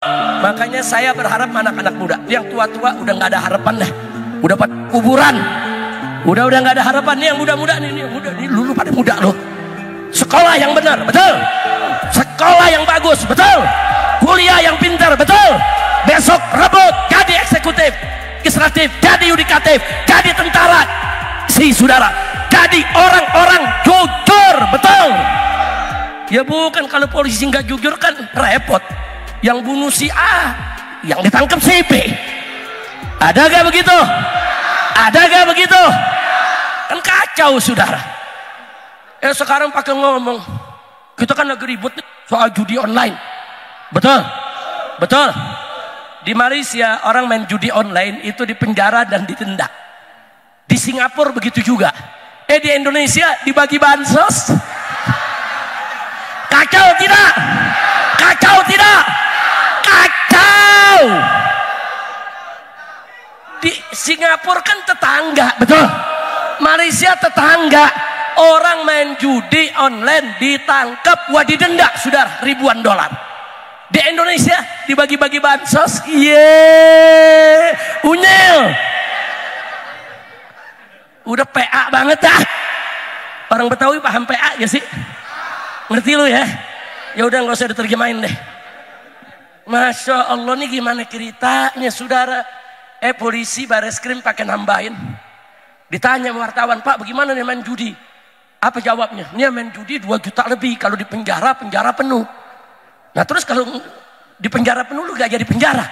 Makanya saya berharap anak-anak muda, yang tua-tua udah nggak ada harapan deh, udah pada kuburan, udah nggak ada harapan. Nih yang muda-muda nih, yang muda nih, lu pada muda loh. Sekolah yang benar, betul. Sekolah yang bagus, betul. Kuliah yang pintar, betul. Besok rebut jadi eksekutif, legislatif, jadi yudikatif, jadi tentara, si saudara, jadi orang-orang jujur, betul. Ya bukan, kalau polisi nggak jujur kan repot. Yang bunuh si A, yang ditangkap si B. Ada gak begitu? Ada gak begitu? Kan kacau saudara. Sekarang pakai ngomong, kita kan lagi ribut soal judi online. Betul? Betul? Di Malaysia orang main judi online itu dipenjara dan didenda. Di Singapura begitu juga. Di Indonesia dibagi bansos. Kacau tidak? Kacau tidak? Kacau. Di Singapura kan tetangga, betul. Malaysia tetangga. Orang main judi online ditangkap, wah didenda saudara ribuan dolar. Di Indonesia dibagi-bagi bansos, unyil. Udah PA banget dah. Orang Betawi paham PA ya sih? Ngerti lu ya? Ya udah nggak usah diterjemahin deh. Masya Allah, nih gimana ceritanya saudara? Polisi Bareskrim pakai nambahin. Ditanya wartawan, Pak bagaimana nih main judi? Apa jawabnya? Nih main judi 2 juta lebih, kalau di penjara penuh. Nah terus kalau di penjara penuh lu gak jadi penjara?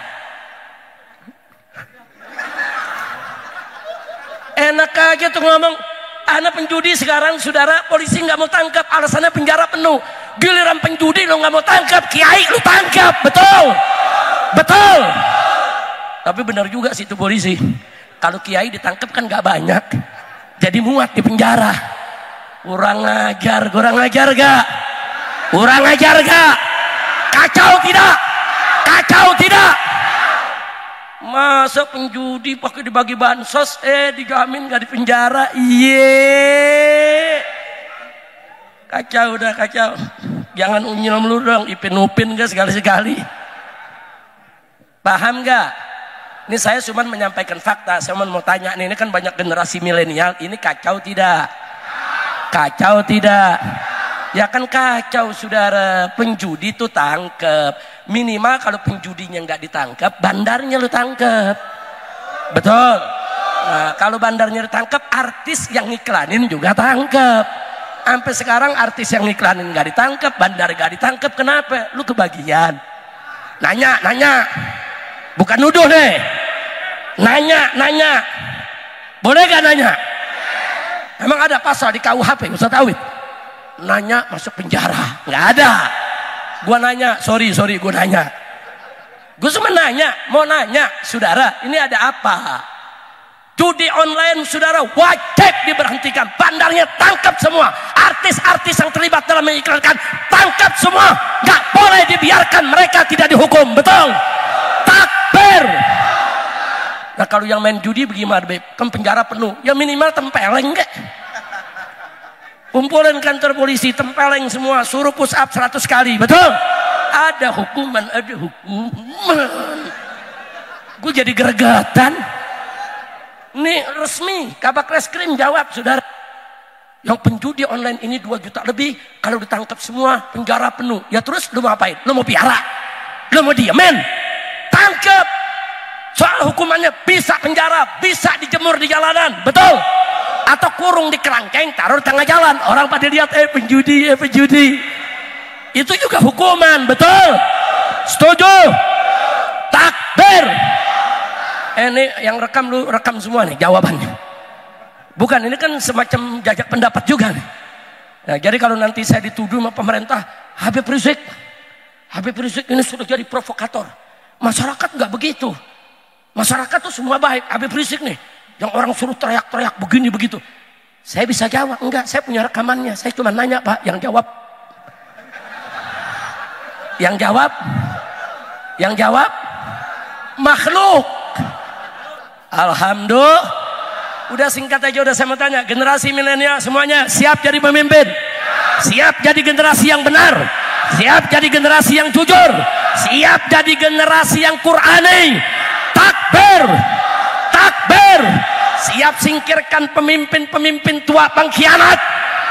Enak aja tuh ngomong. Anak penjudi sekarang saudara, polisi nggak mau tangkap, alasannya penjara penuh. Giliran penjudi lo nggak mau tangkap, kiai lu tangkap, betul, betul. Tapi benar juga sih itu polisi. Kalau kiai ditangkap kan nggak banyak, jadi muat di penjara. Kurang ajar gak? Kurang ajar gak? Kacau tidak? Kacau tidak? Masa penjudi pakai dibagi bansos, dijamin gak di penjara? Kacau dah, kacau. Jangan unyil melulu dong, ipin-upin gak sekali-sekali. Paham gak? Ini saya cuma menyampaikan fakta. Saya mau tanya nih, ini kan banyak generasi milenial, ini kacau tidak? Kacau tidak? Ya kan kacau saudara. Penjudi tuh tangkep. Minimal kalau penjudinya nggak ditangkap, bandarnya lu tangkep. Betul. Nah, kalau bandarnya ditangkap, artis yang ngiklanin juga tangkep. Sampai sekarang artis yang ngiklanin nggak ditangkap, bandar nggak ditangkap. Kenapa? Lu kebagian. Nanya. Bukan nuduh deh. Nanya. Boleh gak nanya? Emang ada pasal di KUHP Ustaz Awid? Nanya masuk penjara? Nggak ada. Gua nanya, sorry gua nanya. Gua cuma nanya, mau nanya, saudara, ini ada apa? Judi online saudara wajib diberhentikan, bandarnya tangkap semua, artis-artis yang terlibat dalam mengiklankan tangkap semua, nggak boleh dibiarkan mereka tidak dihukum, betul? Takbir. Nah kalau yang main judi bagaimana, Beb? Kan penjara penuh, ya minimal tempeleng kek. Kumpulin kantor polisi, tempeleng semua, suruh push up 100 kali, betul? Ada hukuman. Gue jadi geregatan. Ini resmi, Kabak Reskrim jawab, saudara. Yang penjudi online ini 2 juta lebih, kalau ditangkap semua, penjara penuh. Ya terus lu mau apain? Lu mau piara? Lu mau diemin? Tangkap. Soal hukumannya bisa penjara, bisa dijemur di jalanan, betul? Atau kurung di kerangkeng, taruh di tengah jalan, orang pada lihat penjudi. Itu juga hukuman, betul? Setuju? Takbir. Ini yang rekam, lu rekam semua nih jawabannya. Bukan, ini kan semacam jajak pendapat juga nih. Nah, jadi kalau nanti saya dituduh sama pemerintah, Habib Rizik ini sudah jadi provokator. Masyarakat nggak begitu. Masyarakat tuh semua baik. Habib Rizik nih, yang orang suruh teriak-teriak begini begitu. Saya bisa jawab, enggak, saya punya rekamannya. Saya cuma nanya, Pak, yang jawab makhluk. Alhamdulillah. Udah singkat aja, udah saya mau tanya, generasi milenial semuanya siap jadi pemimpin? Siap jadi generasi yang benar? Siap jadi generasi yang jujur? siap jadi generasi yang Qur'ani. Takbir, takbir. Siap singkirkan pemimpin-pemimpin tua pengkhianat,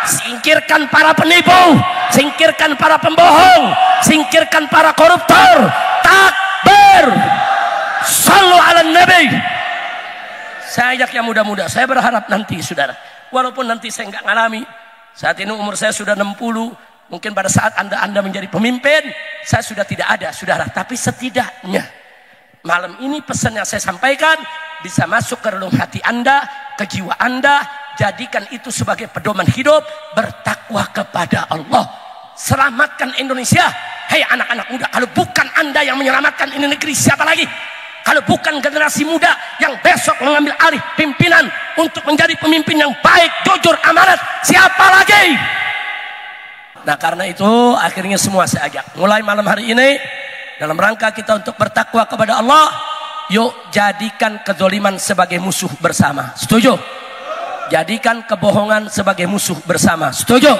singkirkan para penipu, singkirkan para pembohong, singkirkan para koruptor. Takbir. Sallu ala Nabi. Saya ajak yang muda-muda. Saya berharap nanti saudara, walaupun nanti saya nggak ngalami, saat ini umur saya sudah 60, mungkin pada saat anda menjadi pemimpin saya sudah tidak ada saudara, tapi setidaknya malam ini pesan yang saya sampaikan bisa masuk ke relung hati anda, ke jiwa anda. Jadikan itu sebagai pedoman hidup, bertakwa kepada Allah. Selamatkan Indonesia. Hei anak-anak muda, kalau bukan anda yang menyelamatkan ini negeri, siapa lagi? Kalau bukan generasi muda yang besok mengambil alih pimpinan untuk menjadi pemimpin yang baik, jujur, amanat, siapa lagi? Nah karena itu akhirnya semua saya ajak, mulai malam hari ini, dalam rangka kita untuk bertakwa kepada Allah, yuk jadikan kezaliman sebagai musuh bersama. Setuju? Jadikan kebohongan sebagai musuh bersama. Setuju?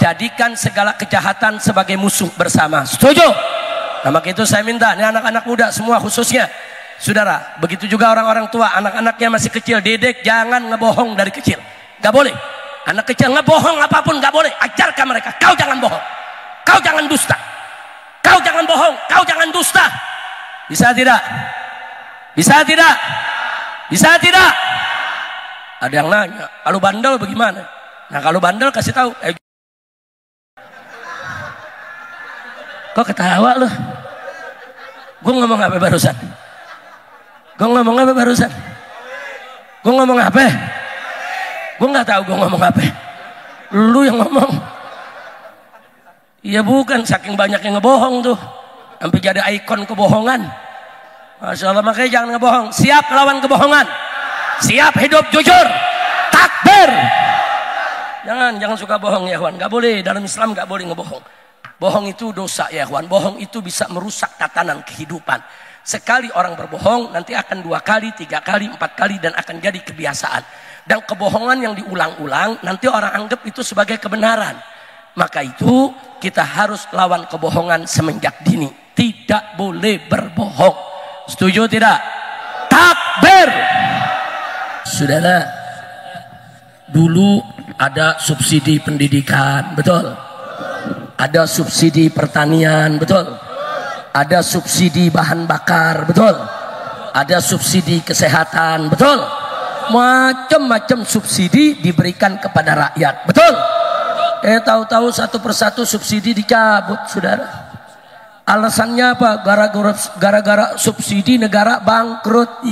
Jadikan segala kejahatan sebagai musuh bersama. Setuju? Nah maka itu saya minta, ini anak-anak muda semua khususnya, saudara, begitu juga orang-orang tua, anak-anaknya masih kecil, didik jangan ngebohong dari kecil. Gak boleh. Anak kecil ngebohong apapun gak boleh. Ajarkan mereka, kau jangan bohong, kau jangan dusta, kau jangan bohong, kau jangan dusta. Bisa tidak? Bisa tidak? Bisa tidak? Ada yang nanya, kalau bandel bagaimana? Nah kalau bandel kasih tahu. Kok ketawa lu? Gue ngomong apa barusan? Gue ngomong apa barusan? Gue ngomong apa? Gue nggak tahu gue ngomong apa. Lu yang ngomong. Iya bukan, saking banyak yang ngebohong tuh, sampai jadi ikon kebohongan. Masya Allah, makanya jangan ngebohong. Siap lawan kebohongan. Siap hidup jujur. Takbir. Jangan suka bohong ya kawan. Gak boleh, dalam Islam gak boleh ngebohong. Bohong itu dosa ya kawan. Bohong itu bisa merusak tatanan kehidupan. Sekali orang berbohong nanti akan 2 kali, 3 kali, 4 kali, dan akan jadi kebiasaan. Dan kebohongan yang diulang-ulang nanti orang anggap itu sebagai kebenaran. Maka itu kita harus lawan kebohongan semenjak dini. Tidak boleh berbohong. Setuju tidak? Takbir. Saudara, dulu ada subsidi pendidikan, betul? Ada subsidi pertanian, betul? Ada subsidi bahan bakar, betul? Ada subsidi kesehatan, betul? Macam-macam subsidi diberikan kepada rakyat, betul? Tahu-tahu satu persatu subsidi dicabut, saudara. Alasannya apa? Gara-gara subsidi negara bangkrut.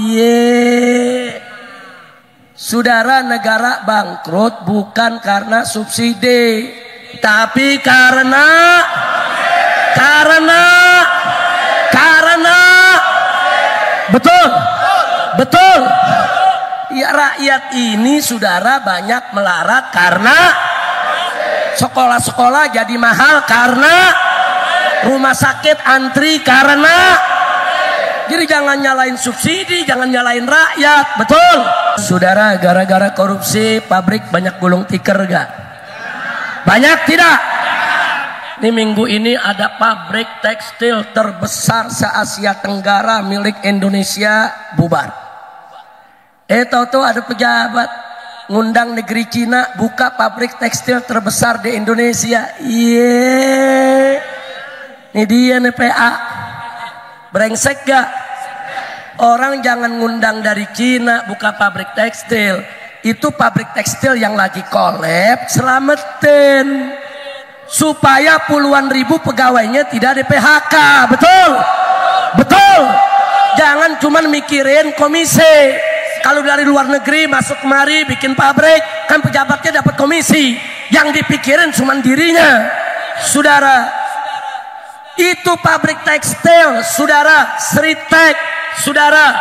Saudara, negara bangkrut bukan karena subsidi, tapi karena betul ya, rakyat ini saudara banyak melarat karena sekolah-sekolah jadi mahal, karena rumah sakit antri, karena. Jadi jangan nyalain subsidi, jangan nyalain rakyat, betul? Saudara, gara-gara korupsi pabrik banyak gulung tikar gak? Banyak tidak? Ini minggu ini ada pabrik tekstil terbesar se-Asia Tenggara milik Indonesia bubar. Tahu-tahu ada pejabat ngundang negeri Cina buka pabrik tekstil terbesar di Indonesia. Ini dia nih PA. Brengsek gak? Orang jangan ngundang dari Cina buka pabrik tekstil. Itu pabrik tekstil yang lagi collab, selamatin. Supaya puluhan ribu pegawainya tidak di PHK. Betul? Betul? Jangan cuman mikirin komisi. Kalau dari luar negeri masuk kemari bikin pabrik, kan pejabatnya dapat komisi. Yang dipikirin cuman dirinya. Saudara, itu pabrik tekstil, saudara, Sritek, saudara,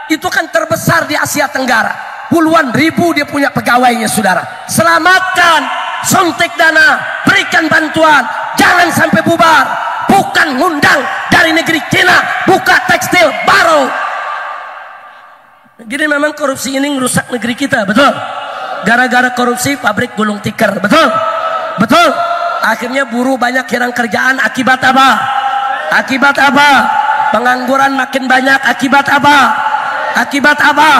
itu kan terbesar di Asia Tenggara. Puluhan ribu dia punya pegawainya, saudara. Selamatkan, suntik dana, berikan bantuan, jangan sampai bubar. Bukan ngundang dari negeri Cina buka tekstil baru. Jadi memang korupsi ini merusak negeri kita, betul? Gara-gara korupsi pabrik gulung tikar, betul? Betul? Akhirnya buruh banyak hilang kerjaan, akibat apa? Akibat apa? Pengangguran makin banyak. Akibat apa? Akibat apa?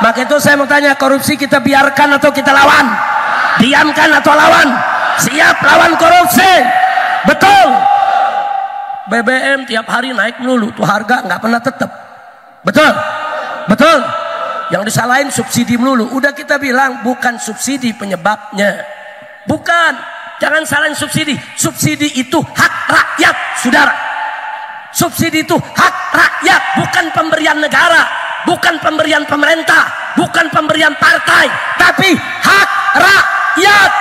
Maka itu saya mau tanya, korupsi kita biarkan atau kita lawan? Diamkan atau lawan? Siap lawan korupsi. Betul. BBM tiap hari naik melulu, tuh harga nggak pernah tetap. Betul. Betul. Yang disalahin subsidi melulu. Udah kita bilang bukan subsidi penyebabnya. Bukan. Jangan salahin subsidi. Subsidi itu hak rakyat, saudara. Subsidi itu hak rakyat, bukan pemberian negara, bukan pemberian pemerintah, bukan pemberian partai, tapi hak rakyat.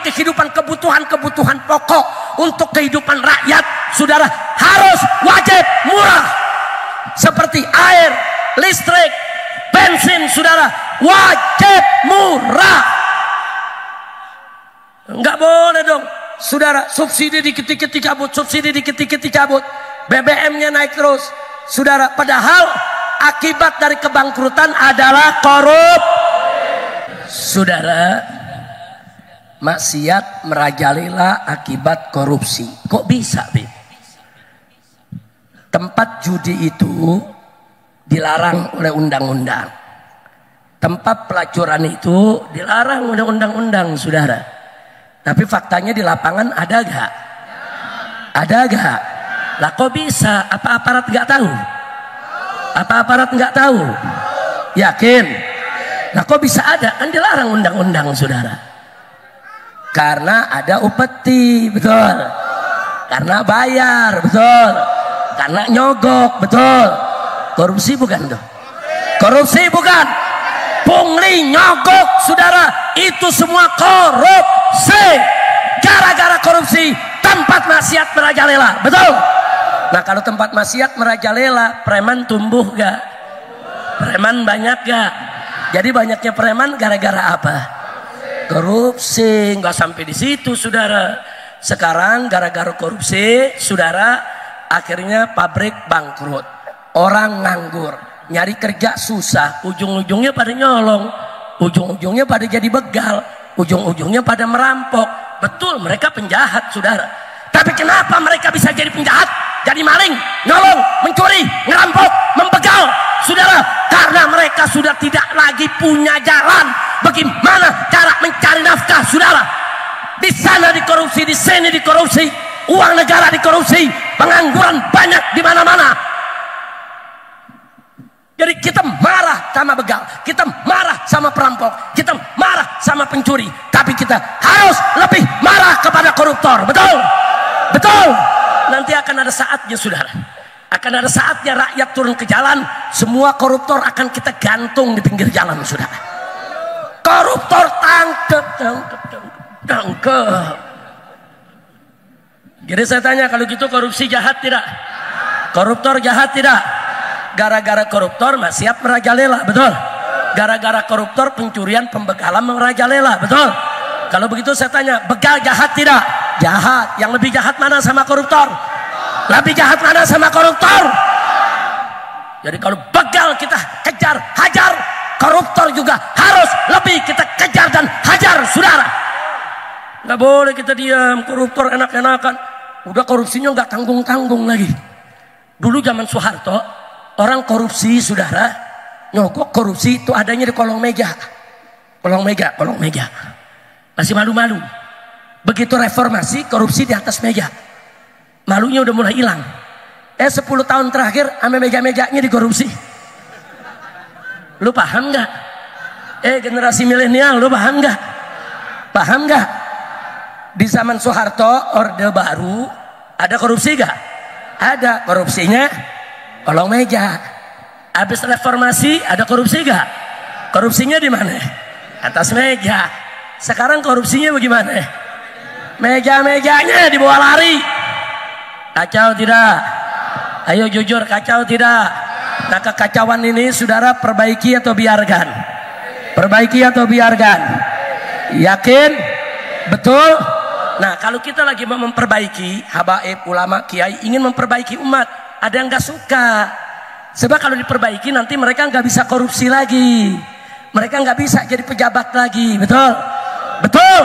Kehidupan kebutuhan pokok untuk kehidupan rakyat, saudara, harus wajib murah. Seperti air, listrik, bensin, saudara, wajib murah. Enggak boleh dong, saudara, subsidi dikit-dikit dicabut, subsidi dikit-dikit dicabut, BBM-nya naik terus, saudara. Padahal akibat dari kebangkrutan adalah korup, saudara. Maksiat merajalela akibat korupsi. Kok bisa, Bib? Tempat judi itu dilarang oleh undang-undang. Tempat pelacuran itu dilarang oleh undang-undang, saudara. Tapi faktanya di lapangan ada gak? Ada gak? Lah kok bisa? Apa aparat nggak tahu? Apa aparat nggak tahu? Yakin? Lah kok bisa ada? Kan dilarang undang-undang, saudara. Karena ada upeti, betul. Karena bayar, betul. Karena nyogok, betul. Korupsi bukan tuh? Korupsi bukan? Pungli, nyogok, saudara, itu semua korupsi. Gara-gara korupsi tempat maksiat merajalela, betul. Nah kalau tempat maksiat merajalela, preman tumbuh gak? Preman banyak gak? Jadi banyaknya preman gara-gara apa? Korupsi. Nggak sampai di situ, saudara. Sekarang gara-gara korupsi, saudara, akhirnya pabrik bangkrut, orang nganggur, nyari kerja susah, ujung-ujungnya pada nyolong, ujung-ujungnya pada jadi begal, ujung-ujungnya pada merampok. Betul, mereka penjahat, saudara. Tapi kenapa mereka bisa jadi penjahat, jadi maling, nyolong, mencuri, ngerampok, membegal, saudara? Karena mereka sudah tidak lagi punya jalan bagaimana cara mencari nafkah, saudara. Di sana dikorupsi, di sini dikorupsi, uang negara dikorupsi, pengangguran banyak di mana-mana. Jadi kita marah sama begal, kita marah sama perampok, kita marah sama pencuri, tapi kita harus lebih marah kepada koruptor. Betul? Betul. Nanti akan ada saatnya, saudara. Akan ada saatnya rakyat turun ke jalan, semua koruptor akan kita gantung di pinggir jalan, saudara. Koruptor tangkep. Jadi saya tanya, kalau gitu korupsi jahat tidak? Koruptor jahat tidak? Gara-gara koruptor maksiat merajalela, betul? Gara-gara koruptor pencurian, pembegalan merajalela, betul? Kalau begitu saya tanya, begal jahat tidak? Jahat. Yang lebih jahat mana sama koruptor? Lebih jahat mana sama koruptor? Jadi kalau begal kita kejar, hajar, koruptor juga harus lebih kita kejar dan hajar, saudara. Nggak boleh kita diam, koruptor enak-enakan. Udah korupsinya nggak tanggung-tanggung lagi. Dulu zaman Soeharto, orang korupsi, saudara, nyogok korupsi itu adanya di kolong meja. Kolong meja. Masih malu-malu. Begitu reformasi, korupsi di atas meja. Malunya udah mulai hilang. 10 tahun terakhir ame meja-mejanya dikorupsi. Lu paham nggak? Generasi milenial, lu paham nggak? Paham nggak? Di zaman Soeharto, Orde Baru, ada korupsi nggak? Ada. Korupsinya kolong meja. Habis reformasi ada korupsi nggak? Korupsinya di mana? Atas meja. Sekarang korupsinya bagaimana? Meja-mejanya dibawa lari. Kacau tidak? Ayo jujur, kacau tidak? Nah kekacauan ini saudara perbaiki atau biarkan? Perbaiki atau biarkan? Yakin? Betul? Nah kalau kita lagi mau memperbaiki, habaib, ulama, kiai ingin memperbaiki umat, ada yang gak suka. Sebab kalau diperbaiki nanti mereka nggak bisa korupsi lagi, mereka nggak bisa jadi pejabat lagi. Betul? Betul?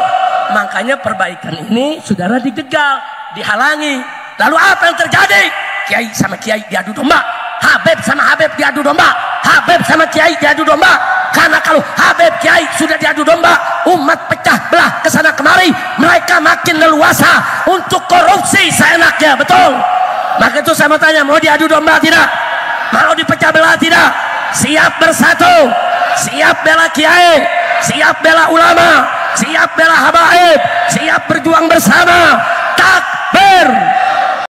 Makanya perbaikan ini saudara dijegal, dihalangi. Lalu apa yang terjadi? Kiai sama kiai diadu domba, Habib sama Habib diadu domba, Habib sama kiai diadu domba. Karena kalau Habib kiai sudah diadu domba, umat pecah belah kesana kemari, mereka makin leluasa untuk korupsi seenaknya, betul. Maka itu saya mau tanya, mau diadu domba tidak? Mau dipecah belah tidak? Siap bersatu, siap bela kiai, siap bela ulama, siap bela habaib, siap berjuang bersama. Takbir,